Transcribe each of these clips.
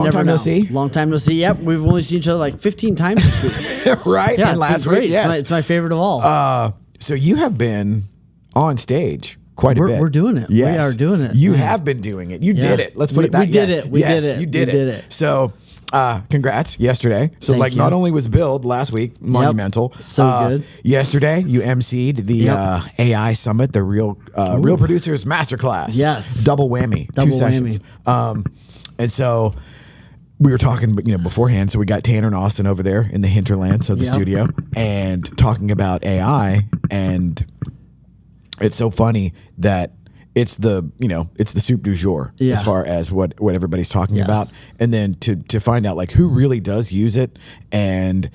Long time no see. Long time no see. Yep, we've only seen each other like 15 times this week. Right? Yeah, and last great. week, yes. It's my favorite of all. So you have been on stage quite a bit. We're doing it. Yes. We are doing it. You Yeah. have been doing it. You Yeah. did it. Let's put it that way. We did it. We Yes, did it. you did We it. did it. So, congrats yesterday. So, Thank like, you. not only was Build last week monumental. So good. Yesterday, you emceed the Yep. AI Summit, the Real Producers Masterclass. Yes. Double whammy. Double 2 sessions. And so we were talking, beforehand. So we got Tanner and Austin over there in the hinterlands of the Yep. studio and talking about AI. And it's so funny that it's the soup du jour Yeah. as far as what everybody's talking Yes. about. And then to find out like who really does use it, and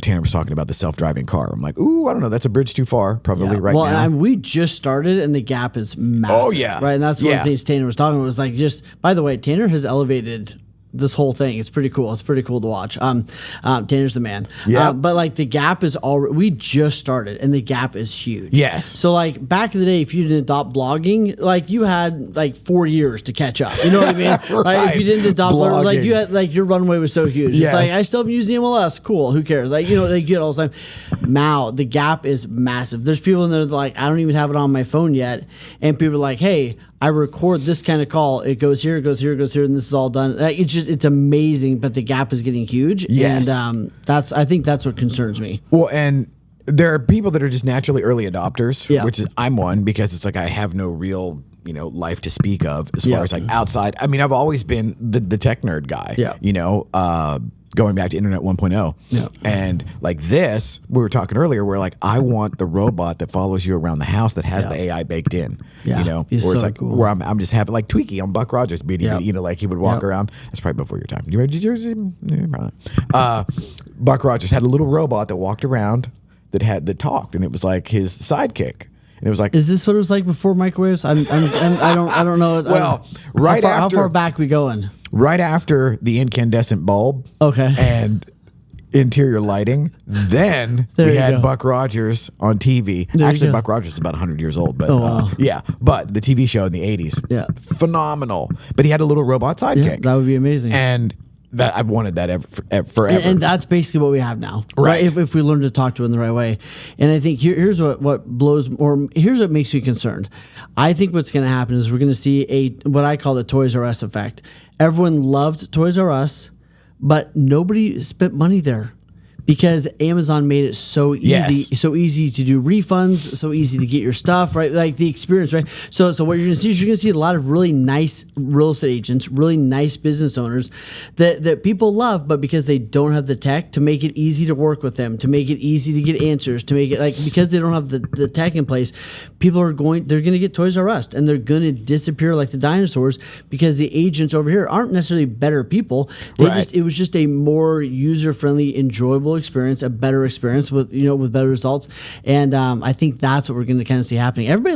Tanner was talking about the self-driving car. I'm like, ooh, I don't know. That's a bridge too far, probably right well, now. and we just started, and the gap is massive. Oh, yeah. Right, and that's one of Yeah. the things Tanner was talking about. Was like, just by the way, Tanner has elevated this whole thing. It's pretty cool. It's pretty cool to watch. Tanner's the man. Yeah. But like the gap is already. We just started, and the gap is huge. Yes. So like back in the day, if you didn't adopt blogging, like you had like 4 years to catch up. You know what I mean? Right. If you didn't adopt, Blogging. like you had like your runway was so huge. Yes. It's like I still use the MLS. Cool. Who cares? Like they get all the time. Now the gap is massive. There's people in there that like I don't even have it on my phone yet, and people are like, hey, I record this kind of call. It goes here, it goes here, it goes here, and this is all done. Like, it's amazing, but the gap is getting huge. Yes. And I think that's what concerns me. Well, and there are people that are just naturally early adopters, Yeah. which is I'm one, because it's like I have no real life to speak of as far Yeah. as like outside. I mean, I've always been the tech nerd guy. Yeah. Going back to Internet 1.0. Yeah. And like this, we were talking earlier, where like I want the robot that follows you around the house that has Yeah. the AI baked in. Yeah. Where He's it's so like cool. where I'm just having like Tweaky on Buck Rogers, Yeah. like he would walk Yeah. around. That's probably before your time. You ready? Buck Rogers had a little robot that walked around that talked, and it was like his sidekick. And it was like, Is this what it was like before microwaves? I don't know. Well, right how after- far back we going? right after the incandescent bulb, Okay. and interior lighting, then There we you had go. Buck Rogers on TV. There you Actually, go. Buck Rogers is about 100 years old, but Oh, wow. yeah, but the TV show in the 80s, Yeah. phenomenal. But he had a little robot sidekick. Yeah, that would be amazing. And that I've wanted that forever. And that's basically what we have now, Right. If we learn to talk to it in the right way. And I think here's what blows, or here's what makes me concerned. I think what's going to happen is we're going to see what I call the Toys R Us effect. Everyone loved Toys R Us, but nobody spent money there. Because Amazon made it so easy, Yes. so easy to do refunds, so easy to get your stuff, right? Like the experience, right? So what you're going to see is you're going to see a lot of really nice real estate agents, really nice business owners that people love, but because they don't have the tech to make it easy to work with them, to make it easy to get answers, to make it like because they don't have the tech in place, they're going to get Toys R Us and they're going to disappear like the dinosaurs because the agents over here aren't necessarily better people. Right. It was just a more user friendly, enjoyable experience, a better experience with better results, and I think that's what we're going to kind of see happening. Everybody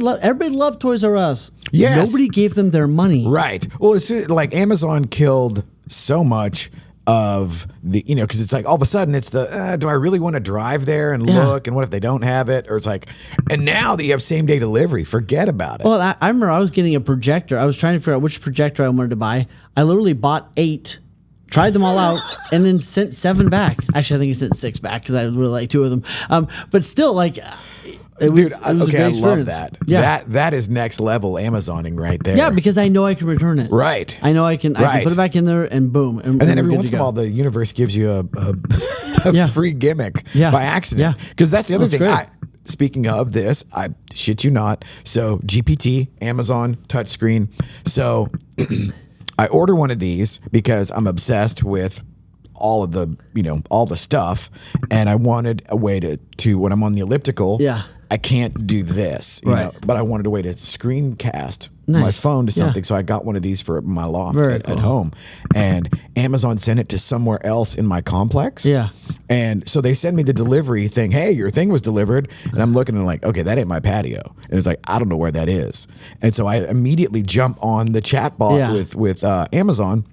loved Toys R Us. Yes. Nobody gave them their money. Right. Well, it's like Amazon killed so much of the, because it's like all of a sudden it's the, do I really want to drive there and Yeah. look? And what if they don't have it? Or it's like, and now that you have same day delivery, forget about it. Well, I remember I was getting a projector. I was trying to figure out which projector I wanted to buy. I literally bought 8. Tried them all out and then sent 7 back. Actually, I think he sent 6 back because I really like 2 of them. But still, like, it was, Dude, it was a okay, great I love experience. that. Yeah. That is next level Amazoning right there. Yeah, because I know I can return it. Right. I know I can Right. put it back in there and boom. And then we're every good once to in a go. while, the universe gives you a Yeah. free gimmick Yeah. by accident. Yeah. Because that's the other That's thing. great. Speaking of this, I shit you not. So GPT, Amazon touchscreen. So I order one of these because I'm obsessed with all of the, all the stuff. And I wanted a way to when I'm on the elliptical, Yeah. I can't do this, you Right. know, but I wanted a way to screencast my Nice. phone to Yeah. something. So I got one of these for my loft Very at cool. home, and Amazon sent it to somewhere else in my complex. Yeah. And so they send me the delivery thing. Hey, your thing was delivered. And I'm looking and like, okay, that ain't my patio. And it's like, I don't know where that is. And so I immediately jump on the chat bot Yeah. with Amazon.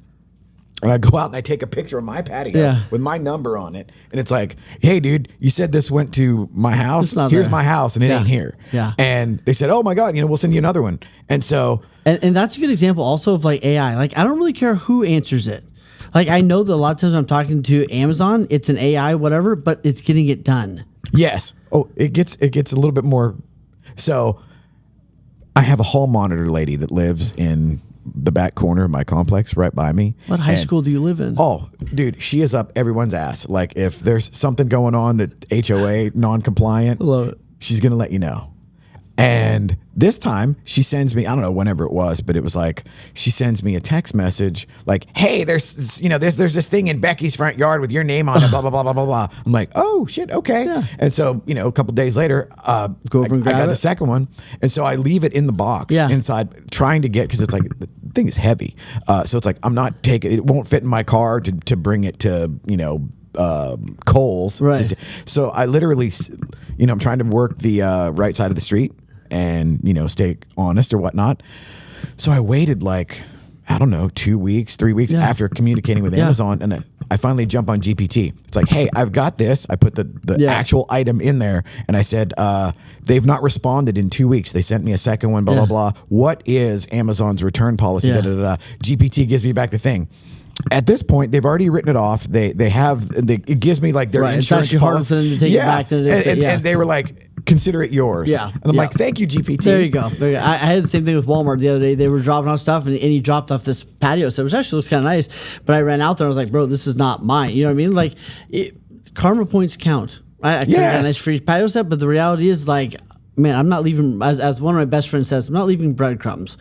And I go out and I take a picture of my patio Yeah. with my number on it. And it's like, hey, dude, you said this went to my house. It's not Here's there. my house and it Yeah. ain't here. Yeah. And they said, oh my God, we'll send you another one. And so, And that's a good example also of like AI. Like I don't really care who answers it. Like I know that a lot of times when I'm talking to Amazon, it's an AI, whatever, but it's getting it done. yes. Oh, it gets a little bit more. So I have a hall monitor lady that lives in the back corner of my complex right by me. What high And- school do you live in? Oh, dude, she is up everyone's ass. Like if there's something going on that HOA non-compliant, Love it. she's going to let you know. And this time she sends me, I don't know, whenever it was, but it was like, she sends me a text message like, hey, there's this thing in Becky's front yard with your name on it, blah, blah, blah, blah, blah, blah. I'm like, oh shit. Okay. Yeah. And so, a couple days later, Go over and I grab got the it? second one. And so I leave it in the box Yeah. inside trying to get, cause it's like, the thing is heavy. So it's like, I'm not taking, it won't fit in my car to bring it to, Kohl's. Right. So I literally, I'm trying to work the right side of the street and, stay honest or whatnot. So I waited like, I don't know, 2 weeks, 3 weeks Yeah. after communicating with Yeah. Amazon. And I finally jump on GPT. It's like, hey, I've got this. I put the Yeah. actual item in there. And I said, they've not responded in 2 weeks. They sent me a second one, blah, Yeah. blah, blah. What is Amazon's return policy? Yeah. Da, da, da, da. GPT gives me back the thing. At this point, they've already written it off. It gives me like their Right, it's insurance actually harder policy. for them to take it back than it is to- and, yes. and they were like, consider it yours. Yeah, And I'm yeah. like, thank you, GPT. There you go. There you go. I had the same thing with Walmart the other day. They were dropping off stuff, and he dropped off this patio set, which actually looks kind of nice. But I ran out there, and I was like, bro, this is not mine. You know what I mean? Like, karma points count. I could have got a nice free patio set, but the reality is, like, man, I'm not leaving, as one of my best friends says, I'm not leaving breadcrumbs,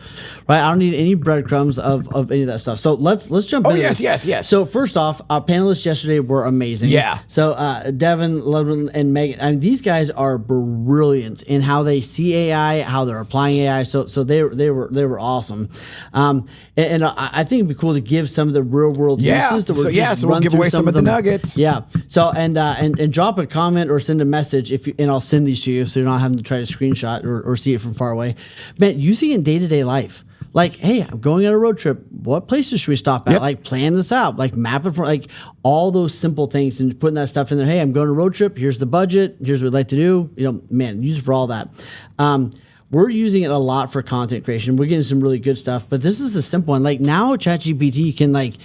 right? I don't need any breadcrumbs of any of that stuff. So let's jump in. yes. So first off, our panelists yesterday were amazing. Yeah. So Devin, Ludwin, and Megan, I mean, these guys are brilliant in how they see AI, how they're applying AI. So they were awesome. And I think it'd be cool to give some of the real world Yeah. uses. That So, we're yeah, just so we'll run give through away some of the them. nuggets. Yeah. So and drop a comment or send a message and I'll send these to you, so you're not having to try to screenshot or see it from far away. Man, using it in day-to-day life. Like, hey, I'm going on a road trip. What places should we stop at? Yep. Like, plan this out. Like, map it for like all those simple things and putting that stuff in there. Hey, I'm going on a road trip. Here's the budget. Here's what I'd like to do. Man, use it for all that. We're using it a lot for content creation. We're getting some really good stuff, but this is a simple one. Like now, ChatGPT can like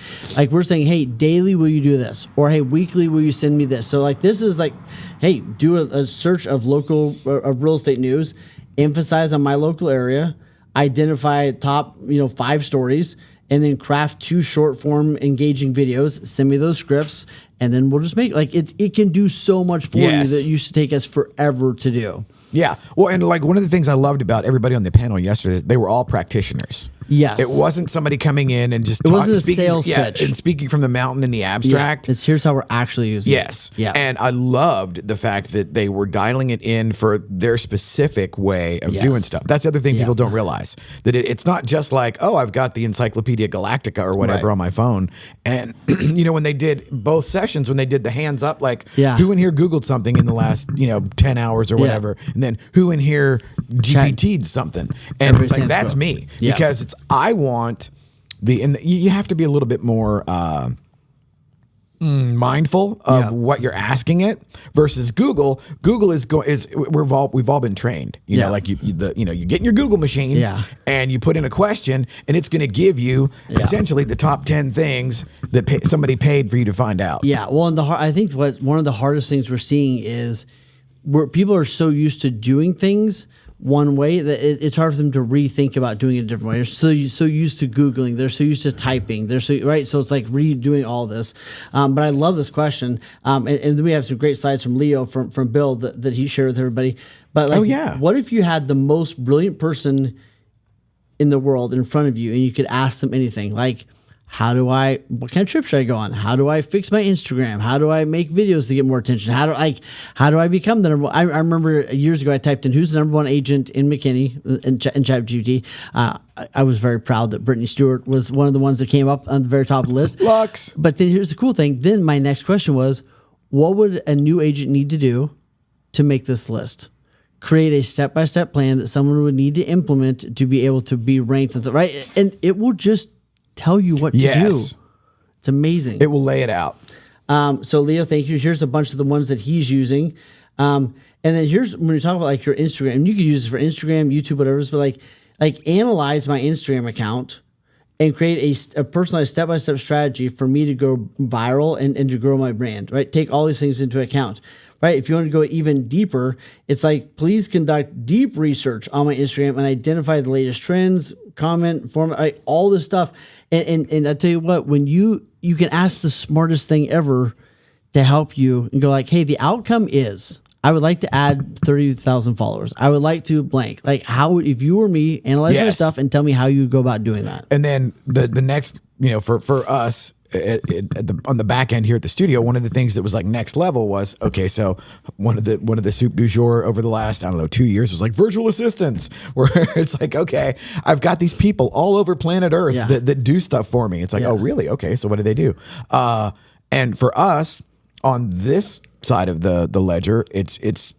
we're saying, hey, daily, will you do this? Or hey, weekly, will you send me this? So like this is like, hey, do a search of of real estate news, emphasize on my local area, identify top 5 stories, and then craft 2 short form engaging videos. Send me those scripts, and then we'll just make it can do so much for Yes. you that used to take us forever to do. Yeah. Well, and like one of the things I loved about everybody on the panel yesterday, they were all practitioners. Yes. It wasn't somebody coming in and just It wasn't a speaking, sales pitch. and speaking from the mountain in the abstract. It's here's how we're actually using Yes. it. Yeah. And I loved the fact that they were dialing it in for their specific way of Yes. doing stuff. That's the other thing Yeah. people don't realize, that it's not just like, oh, I've got the Encyclopedia Galactica or whatever Right. on my phone. And, when they did both sessions, when they did the hands up, like Yeah. who in here Googled something in the last, 10 hours or whatever. And then who in here GPT'd something. And Everybody's it's like, hands that's go. me. Yeah. Because I want you have to be a little bit more mindful of Yeah. what you're asking it versus Google. Google we've all been trained. Yeah. Like you get in your Google machine, Yeah. and you put in a question, and it's going to give you essentially the top 10 things that somebody paid for you to find out. Yeah, well, and I think one of the hardest things we're seeing is where people are so used to doing things one way that it's hard for them to rethink about doing it a different way. They're so used to Googling, they're so used to typing, right. So it's like redoing all this. But I love this question, and then we have some great slides from Leo from Bill that he shared with everybody. But like, what if you had the most brilliant person in the world in front of you, and you could ask them anything like, what kind of trip should I go on? How do I fix my Instagram? How do I make videos to get more attention? How do I become the number one? I remember years ago I typed in who's the number one agent in McKinney in ChatGPT. I was very proud that Brittany Stewart was one of the ones that came up on the very top of the list. Lux. But then here's the cool thing. Then my next question was, what would a new agent need to do to make this list? Create a step-by-step plan that someone would need to implement to be able to be ranked at the right, and it will just tell you what to do. It's amazing. It will lay it out. So Leo, thank you. Here's a bunch of the ones that he's using. And then here's when we talk about like your Instagram, and you can use it for Instagram, YouTube, whatever. But like analyze my Instagram account and create a personalized step-by-step strategy for me to go viral and to grow my brand, right? Take all these things into account, right? If you want to go even deeper, it's like, please conduct deep research on my Instagram and identify the latest trends, comment, format, right? All this stuff. And I tell you what, when you can ask the smartest thing ever to help you and go like, hey, the outcome is, I would like to add 30,000 followers. I would like to blank. Like how, if you were me, analyze my stuff and tell me how you would go about doing that. And then the next, for us on the back end here at the studio, one of the things that was like next level was, okay, so one of the soup du jour over the last, 2 years was like virtual assistants, where it's like, okay, I've got these people all over planet Earth that do stuff for me. It's like, oh really? Okay. So what do they do? And for us on this side of the ledger, it's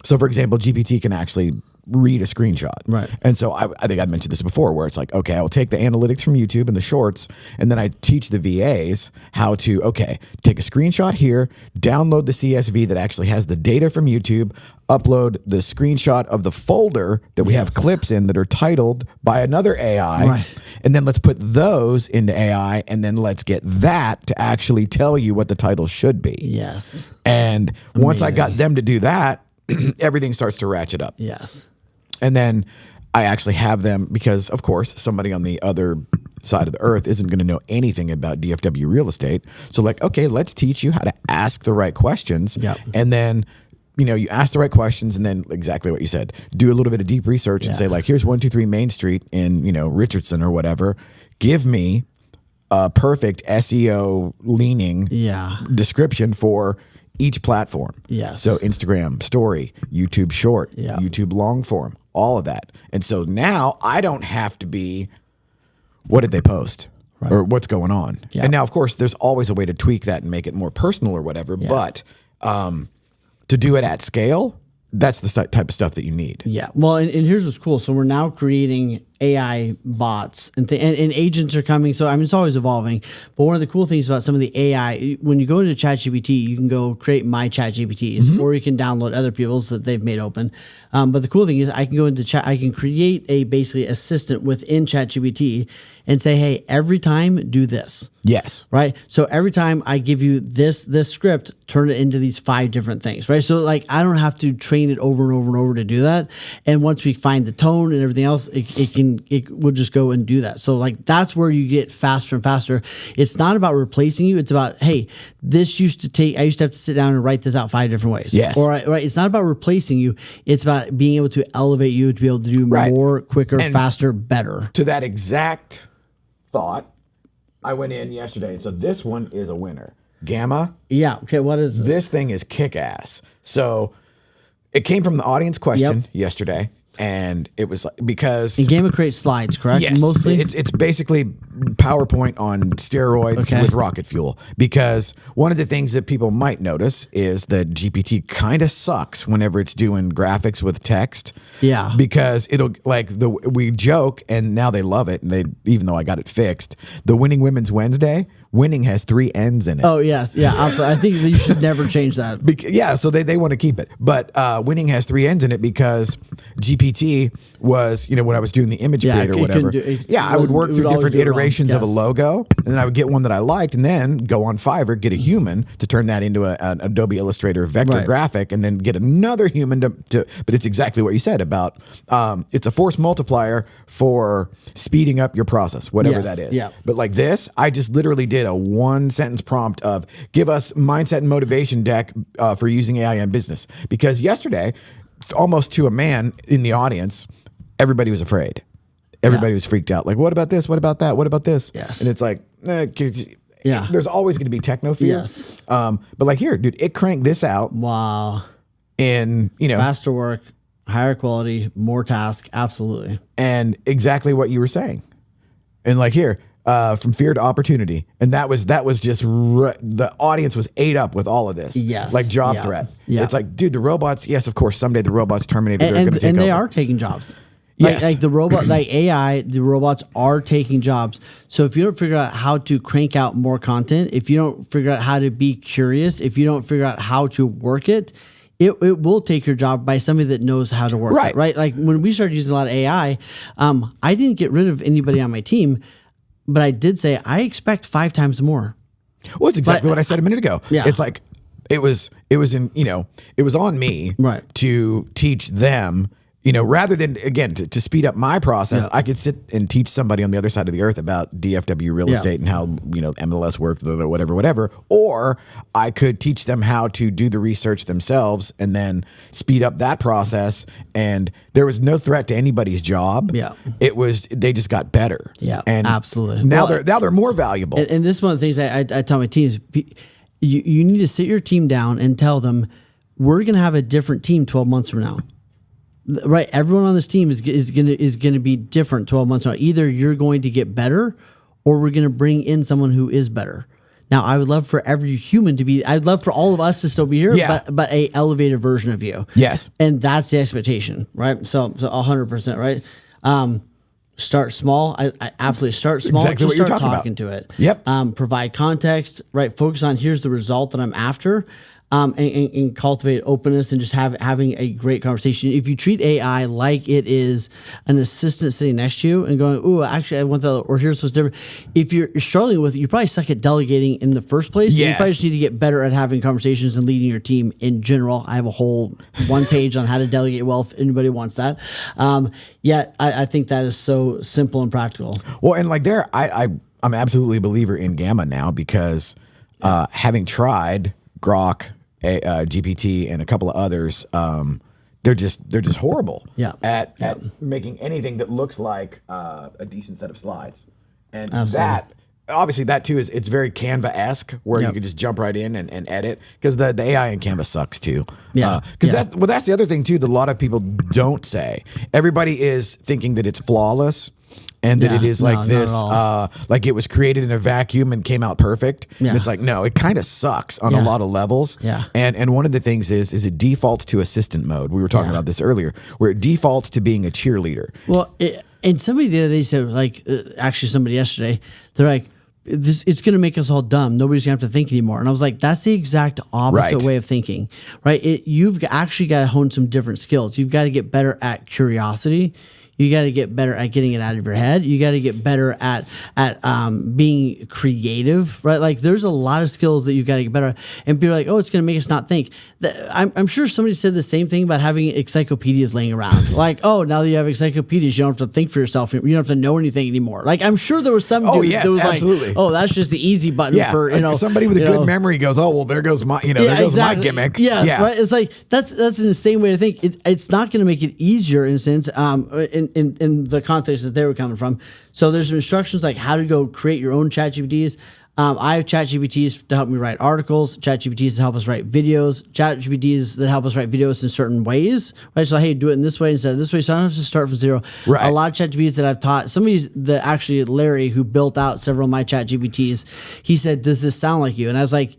so for example, GPT can actually read a screenshot. Right. And so I think I mentioned this before, where it's like, okay, I will take the analytics from YouTube and the shorts, and then I teach the VAs how to, okay, take a screenshot here, download the CSV that actually has the data from YouTube, upload the screenshot of the folder that we have clips in that are titled by another AI. Right. And then let's put those into AI, and then let's get that to actually tell you what the title should be. Yes. And once I got them to do that, everything starts to ratchet up. Yes. And then I actually have them, because of course somebody on the other side of the earth isn't going to know anything about DFW real estate. So like, okay, let's teach you how to ask the right questions. Yep. And then, you ask the right questions, and then exactly what you said, do a little bit of deep research and say like, here's 123 Main Street in, Richardson or whatever. Give me a perfect SEO leaning description for each platform. Yes. So Instagram story, YouTube short, YouTube long form, all of that. And so now I don't have to be, what did they post? Right. Or what's going on? Yeah. And now, of course, there's always a way to tweak that and make it more personal or whatever. Yeah. But to do it at scale, that's the type of stuff that you need. Yeah. Well, and here's what's cool. So we're now creating AI bots and agents are coming. So, it's always evolving. But one of the cool things about some of the AI, when you go into ChatGPT, you can go create my ChatGPTs, or you can download other people's that they've made open. But the cool thing is I can go into chat, I can create a basically assistant within ChatGPT and say, hey, every time do this. Yes. Right. So every time I give you this script, turn it into these 5 different things. Right. So like I don't have to train it over and over and over to do that. And once we find the tone and everything else, it will just go and do that. So like that's where you get faster and faster. It's not about replacing you. It's about, hey, I used to have to sit down and write this out 5 different ways. Yes. Or right. It's not about replacing you. It's about being able to elevate you to be able to do more, quicker, and faster, better. To that exact thought, I went in yesterday, and so this one is a winner. Gamma. Yeah. Okay. What is this? This thing is kick-ass. So it came from the audience question yesterday, and it was like, because and Gamma creates slides, correct? Yes, Mostly. It's basically PowerPoint on steroids with rocket fuel. Because one of the things that people might notice is that GPT kind of sucks whenever it's doing graphics with text. Yeah. Because it'll we joke, and now they love it, and even though I got it fixed, the Winning Women's Wednesday. Winning has 3 N's in it. Oh, yes. Yeah, absolutely. I think that you should never change that. So they want to keep it. But winning has 3 N's in it because GPT was, when I was doing the image creator or whatever. I would work through different iterations of a logo, and then I would get one that I liked, and then go on Fiverr, get a human to turn that into an Adobe Illustrator vector graphic, and then get another human to but it's exactly what you said about it's a force multiplier for speeding up your process, whatever that is. Yeah. But like this, I just literally did a 1-sentence prompt of give us mindset and motivation deck for using AI in business. Because yesterday, almost to a man in the audience, everybody was afraid. Everybody was freaked out. Like, what about this? What about that? What about this? Yes. And it's like, there's always going to be techno fear. Yes. But like here, dude, it cranked this out. Wow. In, faster work, higher quality, more task. Absolutely. And exactly what you were saying. And like here, from fear to opportunity. And that was just, the audience was ate up with all of this. Yes. Like job threat. Yeah. It's like, dude, the robots, yes, of course, someday the robots Terminator, they're going to take over. And they are taking jobs. Yes. Like the robot, like AI, the robots are taking jobs. So if you don't figure out how to crank out more content, if you don't figure out how to be curious, if you don't figure out how to work it, it will take your job by somebody that knows how to work Right. it, right? Like when we started using a lot of AI, I didn't get rid of anybody on my team, but I did say I expect 5 times more. Well, it's exactly what I said a minute ago. Yeah. It's like it was it was on me Right. to teach them, rather than again to speed up my process. Yeah. I could sit and teach somebody on the other side of the earth about DFW real Yeah. estate and how MLS works, whatever. Or I could teach them how to do the research themselves and then speed up that process. And there was no threat to anybody's job. Yeah. It was they just got better. Yeah, and absolutely. Now Well, they're more valuable. And this is one of the things I tell my teams. You need to sit your team down and tell them, we're going to have a different team 12 months from now. Right? Everyone on this team is going to be different 12 months from now. Either you're going to get better or we're going to bring in someone who is better. Now, I would love for every human to be, I'd love for all of us to still be here, Yeah. but a elevated version of you. Yes. And that's the expectation, right? So 100%, right? Start small. I absolutely start small. Exactly Just what you're start talking about. to it. Yep. Provide context, right? Focus on here's the result that I'm after. And cultivate openness and just having a great conversation. If you treat AI like it is an assistant sitting next to you and going, "Ooh, actually, I want the," or here's what's different. If you're struggling with it, you probably suck at delegating in the first place. And you Yes. probably just need to get better at having conversations and leading your team in general. I have a whole one page on how to delegate well if anybody wants that. I think that is so simple and practical. Well, and like I'm absolutely a believer in Gamma now because having tried Grok, GPT, and a couple of others, they're just horrible. Yeah. At making anything that looks like a decent set of slides, and Absolutely. that. Obviously, that too is very Canva-esque, where you Yep. can just jump right in and edit. Because the AI in Canva sucks too. Yeah. Because Yeah. that's the other thing too that a lot of people don't say. Everybody is thinking that it's flawless, and that Yeah. it is No, like not this, at all. like it was created in a vacuum and came out perfect. Yeah. And it's like, no, it kind of sucks on a Yeah. lot of levels. Yeah. And one of the things is it defaults to assistant mode. We were talking about this earlier, where it defaults to being a cheerleader. Well, and somebody the other day said, like, actually somebody yesterday, they're like, it's going to make us all dumb. Nobody's going to have to think anymore. And I was like, that's the exact opposite Right. way of thinking, right? You've actually got to hone some different skills. You've got to get better at curiosity. You got to get better at getting it out of your head. You got to get better at being creative, right? Like there's a lot of skills that you've got to get better at. And people are like, oh, it's going to make us not think. I'm sure somebody said the same thing about having encyclopedias laying around. Like, oh, now that you have encyclopedias, you don't have to think for yourself. You don't have to know anything anymore. Like I'm sure there was some Oh, dude yes, that was absolutely. like, oh, that's just the easy button Yeah, for, somebody with a good memory goes, oh well, there goes my, there goes my gimmick. Yes, yeah, right. It's like that's an insane way to think. It's not going to make it easier in a sense. In the context that they were coming from. So there's some instructions like how to go create your own ChatGPTs. I have ChatGPTs to help me write articles, ChatGPTs to help us write videos, ChatGPTs that help us write videos in certain ways, right? So, hey, do it in this way instead of this way. So I don't have to start from zero. Right. A lot of ChatGPTs that I've taught, actually Larry, who built out several of my ChatGPTs, he said, does this sound like you? And I was like,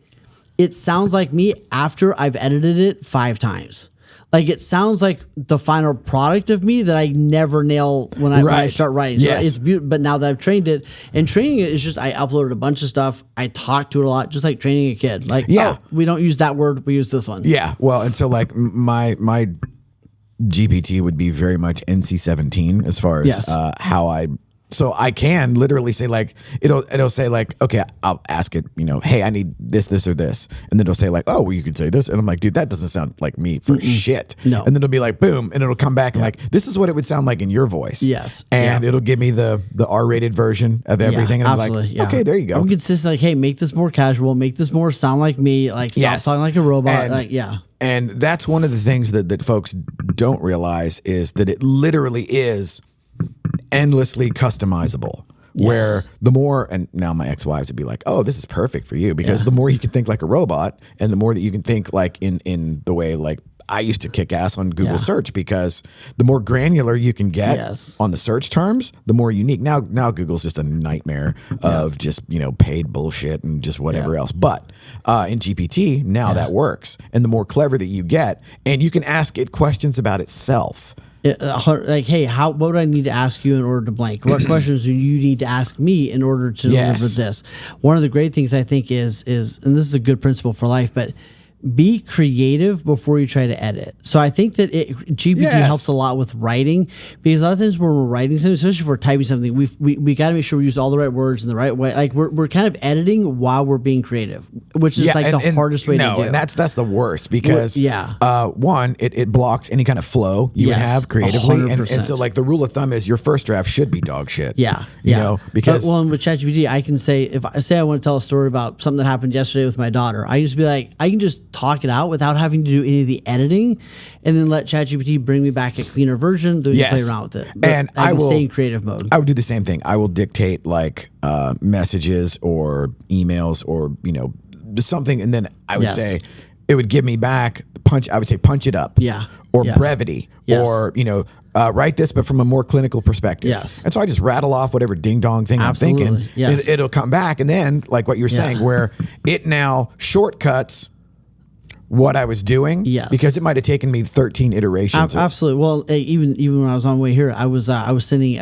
it sounds like me after I've edited it 5 times. Like it sounds like the final product of me that I never nail when I start writing. So Yes. it's beautiful. But now that I've trained it, and training it is just I uploaded a bunch of stuff. I talk to it a lot, just like training a kid. Like, Yeah. oh, we don't use that word, we use this one. Yeah. Well, and so like my GPT would be very much NC-17 as far as Yes. how so I can literally say like it'll say like, okay, I'll ask it, hey, I need this or this, and then it'll say like, oh, well, you can say this, and I'm like, dude, that doesn't sound like me for shit. No. And then it'll be like, boom, and it'll come back and like, this is what it would sound like in your voice. Yes. And Yeah. it'll give me the R-rated version of everything, and I'm like, okay, there you go. I'm consistent. Like, hey, make this more casual. Make this more sound like me. Like, stop Yes. talking like a robot. And- like, yeah. And that's one of the things that folks don't realize is that it literally is endlessly customizable. Where the more, and now my ex-wives would be like, oh, this is perfect for you, because the more you can think like a robot, and the more that you can think like in the way like I used to kick ass on Google Yeah. search, because the more granular you can get Yes. on the search terms, the more unique. Now Google's just a nightmare of just, paid bullshit and just whatever else. But in GPT, now that works. And the more clever that you get, and you can ask it questions about itself. like, hey, what do I need to ask you in order to blank? What questions do you need to ask me in order to Yes. deliver this? One of the great things I think is, and this is a good principle for life, but be creative before you try to edit. So I think that GPT Yes. helps a lot with writing, because a lot of times when we're writing something, especially if we're typing something, we got to make sure we use all the right words in the right way. Like we're kind of editing while we're being creative, which is like the hardest way to do. And that's the worst because one, it blocks any kind of flow you would Yes, have creatively, and 100%. so like the rule of thumb is your first draft should be dog shit. Yeah, you know, because and with ChatGPT, I can say, if I say I want to tell a story about something that happened yesterday with my daughter, I just be like, I can just talk it out without having to do any of the editing, and then let ChatGPT bring me back a cleaner version. Then we can play around with it. But And I can will stay in creative mode. I would do the same thing. I will dictate like messages or emails or something, and then I would Yes. say it would give me back punch. I would say punch it up. Yeah. Or Yeah. brevity. Yes. Or write this, but from a more clinical perspective. Yes. And so I just rattle off whatever ding dong thing Absolutely. I'm thinking. Yes. It'll come back, and then like what you're saying, where it now shortcuts what I was doing. Yes. Because it might have taken me 13 iterations. Absolutely. Well, even when I was on the way here, I was sending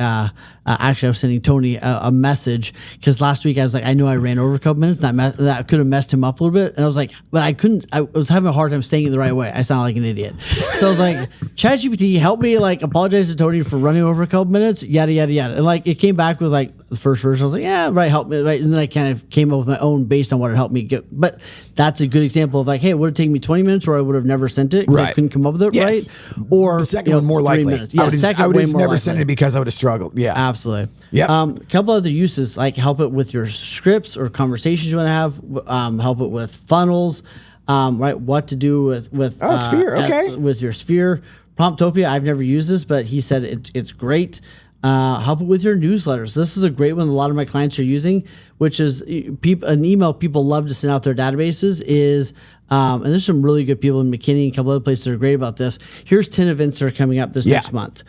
actually I was sending Tony a message, because last week I was like, I know I ran over a couple minutes, that could have messed him up a little bit, and I was like, but I couldn't. I was having a hard time saying it the right way. I sound like an idiot. So I was like, ChatGPT, help me like apologize to Tony for running over a couple minutes, yada yada yada, and like it came back with like the first version. I was like, yeah, right, help me, right, and then I kind of came up with my own based on what it helped me get. But that's a good example of like, hey, it would have taken me 20 minutes, or I would have never sent it because I Right. couldn't come up with it, Yes. right? Or The second one more 3 likely. minutes. Yeah, I would second have way just more never likely. sent it because I would have struggled. Yeah. Absolutely. Yep. A couple other uses, like help it with your scripts or conversations you want to have. Help it with funnels. Right, what to do with Sphere, okay. with your Sphere. Promptopia, I've never used this, but he said it's great. Help it with your newsletters. This is a great one that a lot of my clients are using, which is an email people love to send out their databases is, and there's some really good people in McKinney and a couple other places that are great about this. Here's 10 events that are coming up this next month.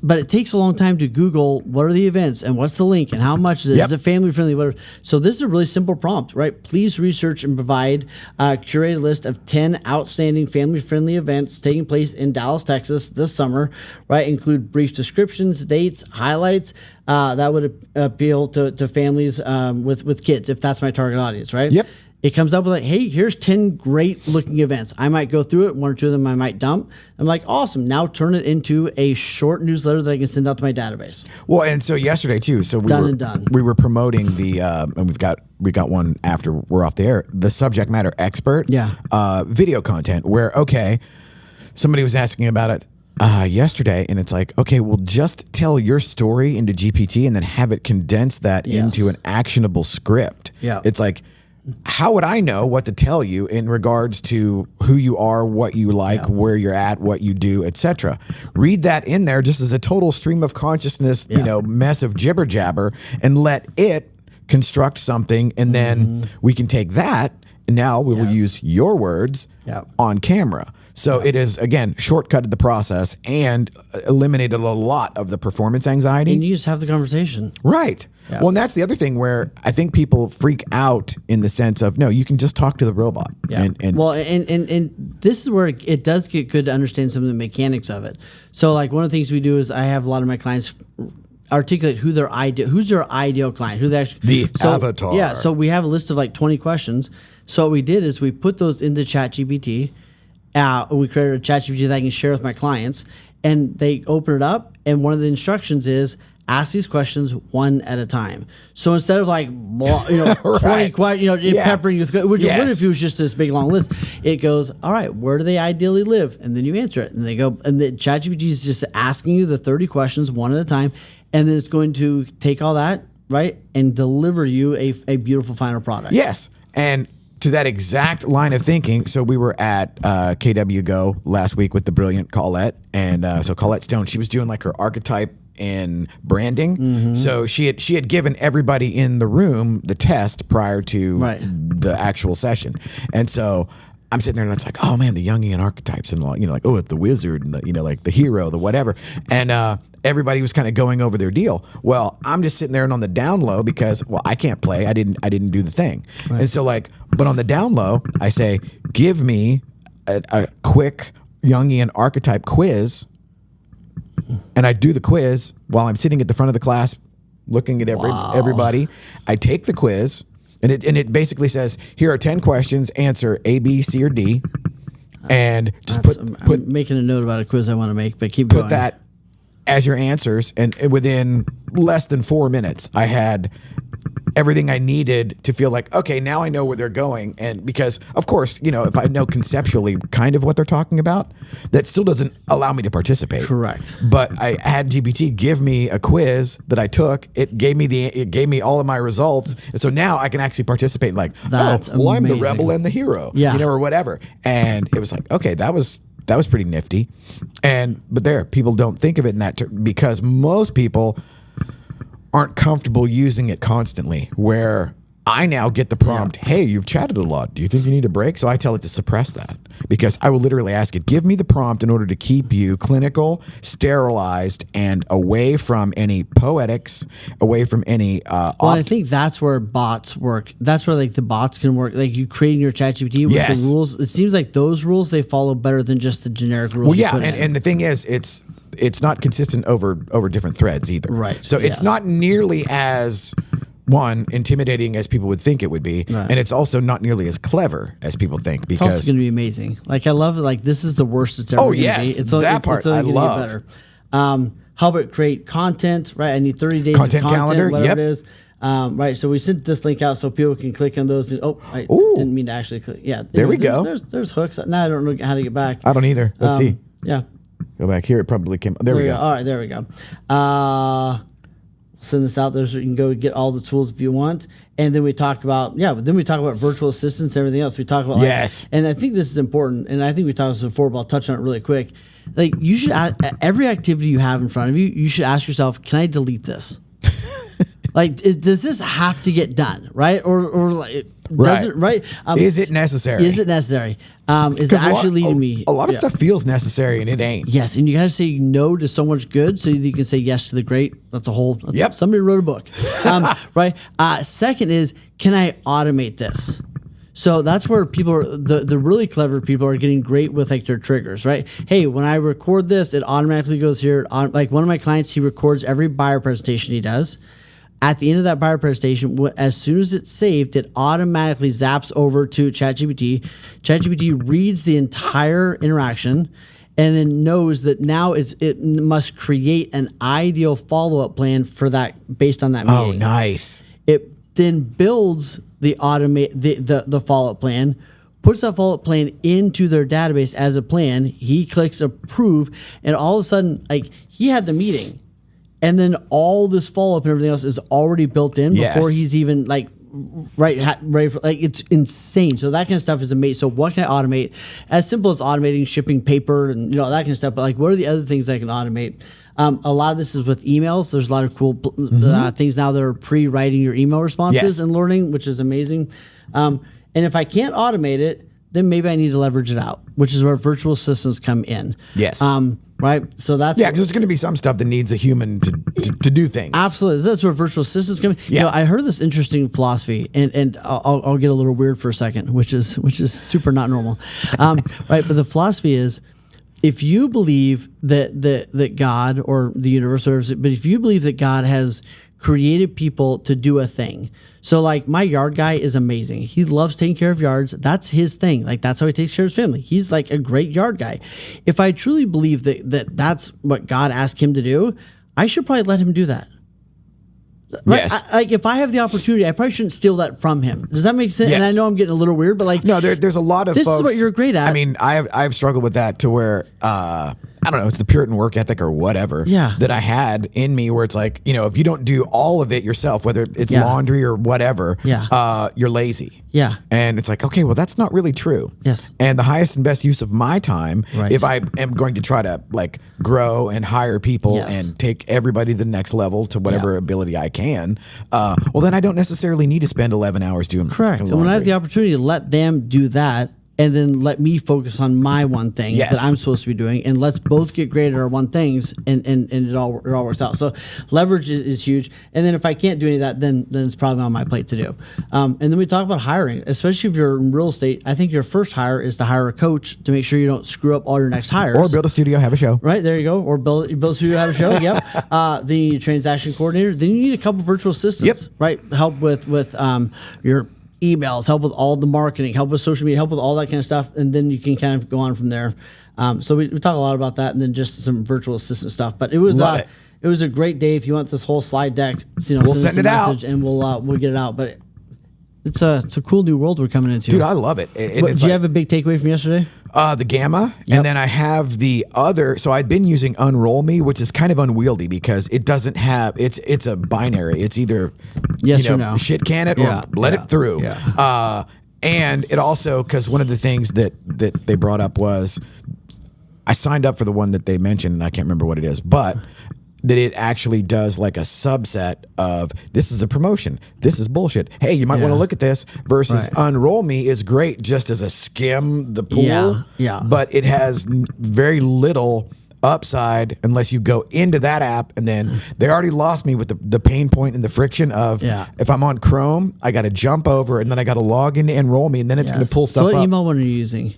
But it takes a long time to Google what are the events and what's the link and how much is it? Yep. Is it family friendly? Whatever. So this is a really simple prompt, right? Please research and provide a curated list of 10 outstanding family friendly events taking place in Dallas, Texas this summer, right? Include brief descriptions, dates, highlights. That would appeal to families with kids, if that's my target audience, right? Yep. It comes up with like, hey, here's 10 great looking events. I might go through it. One or two of them I might dump. I'm like, awesome. Now turn it into a short newsletter that I can send out to my database. Well, and so yesterday too. So Done. we were promoting the, and we got one after we're off the air, the subject matter expert. Yeah. Video content where, okay, somebody was asking about it yesterday, and it's like, okay, well, just tell your story into GPT and then have it condense that into an actionable script. Yeah. It's like, how would I know what to tell you in regards to who you are, what you like, where you're at, what you do, etc. Read that in there just as a total stream of consciousness, mess of jibber jabber, and let it construct something, and then we can take that, and now we will use your words on camera. So it is, again, shortcutted the process and eliminated a lot of the performance anxiety. And you just have the conversation. Right. Yeah. Well, and that's the other thing where I think people freak out in the sense of, no, you can just talk to the robot. Yeah. And this is where it does get good to understand some of the mechanics of it. So like one of the things we do is I have a lot of my clients articulate who's their ideal client, who they actually avatar. Yeah. So we have a list of like 20 questions. So what we did is we put those into ChatGPT. We created a ChatGPT that I can share with my clients, and they open it up. And one of the instructions is ask these questions one at a time. So instead of like, 20 questions, peppering you with, which it would if it was just this big long list, it goes, all right, where do they ideally live? And then you answer it. And they go, and the ChatGPT is just asking you the 30 questions one at a time. And then it's going to take all that, right, and deliver you a beautiful final product. Yes. And to that exact line of thinking, so we were at KW Go last week with the brilliant Colette. And so Colette Stone, she was doing like her archetype in branding. So she had given everybody in the room the test prior to the actual session. And so I'm sitting there and it's like, oh man, the Jungian archetypes and like, oh, the wizard and the, like the hero, the whatever. And everybody was kind of going over their deal. Well, I'm just sitting there and on the down low because, well, I can't play. I didn't do the thing. And so like, but on the down low, I say, give me a quick Jungian archetype quiz and I do the quiz while I'm sitting at the front of the class, looking at everybody. I take the quiz, and it basically says, here are 10 questions, answer A, B, C, or D, and just I'm making a note about a quiz I want to make, but keep going. Put that as your answers, and within less than 4 minutes, I had everything I needed to feel like, okay, now I know where they're going. And because, of course, if I know conceptually kind of what they're talking about, that still doesn't allow me to participate. Correct. But I had GPT give me a quiz that I took. It gave me all of my results. And so now I can actually participate. Like, That's I'm the amazing. rebel and the hero, Yeah. or whatever. And it was like, okay, that was pretty nifty. But people don't think of it in that because most people aren't comfortable using it constantly, where I now get the prompt, hey, you've chatted a lot. Do you think you need a break? So I tell it to suppress that, because I will literally ask it, give me the prompt in order to keep you clinical, sterilized, and away from any poetics, away from any Well, I think that's where bots work. That's where the bots can work. Like you creating your ChatGPT with Yes. the rules. It seems like those rules they follow better than just the generic rules. Well, you yeah, put in. and the thing is, it's not consistent over different threads either. Right, So it's yes. not nearly as intimidating as people would think it would be, Right. and it's also not nearly as clever as people think. It's also Because going to be amazing. Like I love it. Like this is the worst it's ever going to yes, be. It's that part only I gonna love. Get better. How about create content? Right. I need 30 days Content of content, calendar, whatever yep. it is. Right. So we sent this link out so people can click on those. And, I Ooh. didn't mean to actually click. Yeah. There we there's- go. There's hooks. Now I don't know how to get back. I don't either. Let's see. Yeah. Go back here. It probably came. There we go. All right, there we go. Send this out there so you can go get all the tools if you want. And then we talk about virtual assistants and everything else. We talk about Yes. and I think this is important. And I think we talked about this before, but I'll touch on it really quick. Like you should every activity you have in front of you, you should ask yourself, can I delete this? Does this have to get done, right? Or like, does it, right? Is it necessary? Is it necessary? Is it 'Cause actually leading me? A lot of stuff feels necessary, and it ain't. Yes, and you got to say no to so much good so that you can say yes to the great. Yep. Somebody wrote a book, right? Second is, can I automate this? So that's where the really clever people are getting great with their triggers, right? Hey, when I record this, it automatically goes here. Like one of my clients, he records every buyer presentation he does. At the end of that buyer presentation, as soon as it's saved, it automatically zaps over to ChatGPT. ChatGPT reads the entire interaction and then knows that now it must create an ideal follow-up plan for that based on that meeting. Oh, nice. It then builds the follow-up plan, puts that follow-up plan into their database as a plan. He clicks approve, and all of a sudden, he had the meeting. And then all this follow-up and everything else is already built in before he's even ready for, it's insane. So that kind of stuff is amazing. So what can I automate? As simple as automating shipping paper and that kind of stuff. But what are the other things I can automate? A lot of this is with emails. There's a lot of cool things now that are pre-writing your email responses and learning, which is amazing. And if I can't automate it, then maybe I need to leverage it out, which is where virtual assistants come in. Yes. Right. So that's because there's going to be some stuff that needs a human to do things. Absolutely. That's where virtual assistants come in. Yeah. I heard this interesting philosophy, and I'll get a little weird for a second, which is super not normal. Right. But the philosophy is, if you believe that God or the universe, but if you believe that God has created people to do a thing. So my yard guy is amazing. He loves taking care of yards. That's his thing. That's how he takes care of his family. He's a great yard guy. If I truly believe that's what God asked him to do, I should probably let him do that. Right? Yes. If I have the opportunity, I probably shouldn't steal that from him. Does that make sense? Yes. And I know I'm getting a little weird, but no, there's a lot of this folks. is what you're great at. I mean, I've struggled with that to where I don't know, it's the Puritan work ethic or whatever that I had in me, where it's if you don't do all of it yourself, whether it's laundry or whatever, you're lazy. Yeah. And it's okay, well, that's not really true. Yes. And the highest and best use of my time, Right. if I am going to try to grow and hire people Yes. and take everybody to the next level to whatever ability I can, well, then I don't necessarily need to spend 11 hours doing Correct. And laundry. when I have the opportunity to let them do that, and then let me focus on my one thing Yes. that I'm supposed to be doing, and let's both get great at our one things, and it all works out. So leverage is huge. And then if I can't do any of that, then it's probably on my plate to do. And then we talk about hiring, especially if you're in real estate. I think your first hire is to hire a coach to make sure you don't screw up all your next hires. Or build a studio, have a show. Right, there you go. Or build a studio, have a show. Yep. The transaction coordinator. Then you need a couple virtual assistants. Yep. Right. Help with your emails, help with all the marketing, help with social media, help with all that kind of stuff. And then you can kind of go on from there. So we talk a lot about that, and then just some virtual assistant stuff. But it was Love it. It was a great day. If you want this whole slide deck, We'll send us send a it out. message and we'll get it out. But it's a cool new world we're coming into. Dude, I love it. Did you have a big takeaway from yesterday? The Gamma, Yep. and then I have the other. So I'd been using Unroll Me, which is kind of unwieldy because it doesn't have. It's a binary. It's either Yes or no. shit can it Yeah, or let yeah, it through. yeah. And it also, because one of the things that they brought up was I signed up for the one that they mentioned, and I can't remember what it is, but that it actually does like a subset of this is a promotion, this is bullshit. Hey, you might want Yeah. to look at this. Versus Right. Unroll Me is great just as a skim the pool, Yeah. but it has very little upside unless you go into that app, and then they already lost me with the pain point and the friction of Yeah. if I'm on Chrome, I got to jump over and then I got to log into Enroll Me, and then it's going Yes. to pull So stuff what up. email one are you using?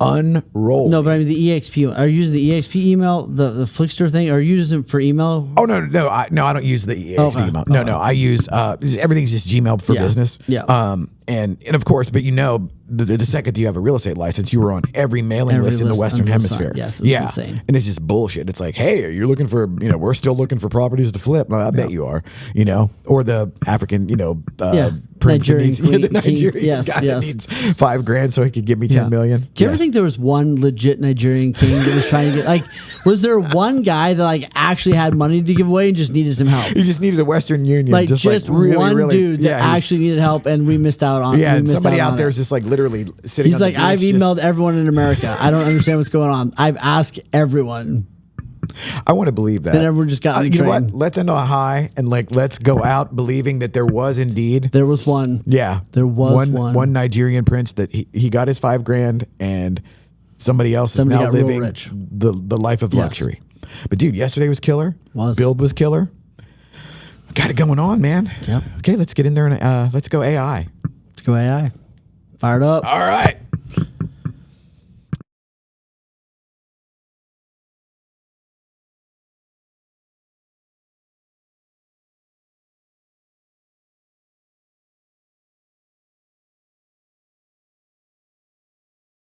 Unroll. No, but I mean the EXP one. Are you using the EXP email, the Flickster thing? Are you using it for email? Oh no! I don't use the EXP Okay. email. No, I use everything's just Gmail for Yeah. business. Yeah. And of course, but the second you have a real estate license, you were on every mailing Every list in the list Western under the sun. Hemisphere. Yes, it's yeah, insane. and it's just bullshit. It's like, hey, you're looking for, we're still looking for properties to flip. Well, I bet you are, or the African, prince that Nigerian needs, queen- the Nigerian king. Yes, guy yes. that needs $5,000 so he could give me 10 million. Do you ever Yes. think there was one legit Nigerian king that was trying to get was there one guy that actually had money to give away and just needed some help? You just needed a Western Union, Like just one really, dude that he's- actually needed help, and we missed out on. Yeah, we and missed somebody out on there it. is just like literally sitting. He's on the like, I've beach, just- emailed everyone in America. I don't understand what's going on. I've asked everyone. I want to believe that. Then everyone just got on the you know train. what? Let's end on a high and let's go out believing that there was indeed. There was one. Yeah, There was one. one Nigerian prince that he got his $5,000 and somebody else Somebody is now got real living rich. the life of Yes. luxury. But dude, yesterday was killer. Build was killer. Got it going on, man. Yep. Okay, let's get in there and let's go AI. Let's go AI. Fired up. All right.